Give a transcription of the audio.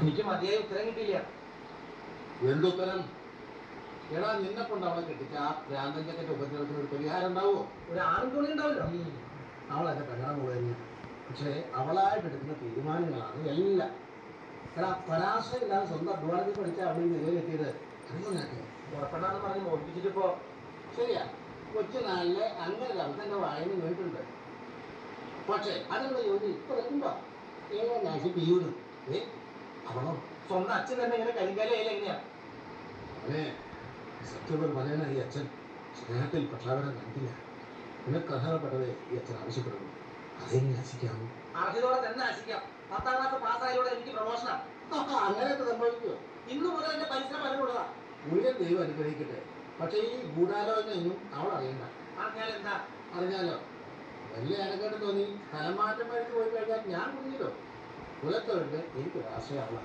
എനിക്ക് മതിയായ ഉത്തരം കിട്ടിയില്ല. എന്തുത്തരം? എടാ നിന്നെ കൊണ്ട് അവളെ കെട്ടിച്ച ആ ഭ്രാന്തന്റെ ഉപദ്രവത്തിന് ഒരു പരിഹാരം ഉണ്ടാവുമോ? ഒരു ആണും തുണി ഉണ്ടാവില്ല. അവൾ എന്റെ പെങ്ങളെ മോള് തന്നെയാണ്. പക്ഷേ അവളായിട്ട് എടുക്കുന്ന തീരുമാനങ്ങളാണ് എല്ലാം. എടാ പരാശയില്ലാതെ സ്വന്തം അധ്വാനത്തിൽ പഠിച്ച അവൾ നിലയിലെത്തിയത് അറിയുന്നൊക്കെ പുറപ്പെടാന്ന് പറഞ്ഞ് മോഹിപ്പിച്ചിട്ടിപ്പോ. ശരിയാ, കൊച്ചുനാളിലെ അങ്ങനെ അവന്റെ വായന കേട്ടിട്ടുണ്ട്. പക്ഷേ അതിനുള്ള ജോലി ഇപ്പൊ വരുമ്പോ പിയൂനും അവളോ സ്വന്തം അച്ഛൻ തന്നെ ഇങ്ങനെ കരിങ്കാലയില്ല എങ്ങനെയാ? അവനെ സത്യം പറയുന്ന ഈ അച്ഛൻ സ്നേഹത്തിൽ പക്ഷാപനം കണ്ടില്ല. നിനക്ക് അർഹതപ്പെട്ടത് ഈ അച്ഛൻ ആവശ്യപ്പെടുന്നു. അതെങ്ങനെ ആശിക്കാവൂ? അർഹതയോടെ തന്നെ ആശിക്കാം. 10ാം ക്ലാസ് പാസ്സായതോടെ എനിക്ക് പ്രമോഷനാണ്. അങ്ങനെയൊക്കെ സംഭവിക്കുമോ? ഇന്നു മുതൽ എന്റെ പരിശ്രമം അതിനുള്ളതാ. മുഴുവൻ ദൈവം അനുഗ്രഹിക്കട്ടെ. പക്ഷേ ഈ ഗൂഢാലോചനയൊന്നും അവൾ അറിയണ്ട. അറിഞ്ഞാൽ എന്താ? അറിഞ്ഞാലോ വലിയ അനക്കേട്ട് തോന്നി സ്ഥലമാറ്റം വഴിക്ക് പോയി കഴിഞ്ഞാൽ ഞാൻ കുഞ്ഞിലോ കുലത്തോട്ട് എനിക്ക് ആശയമുള്ള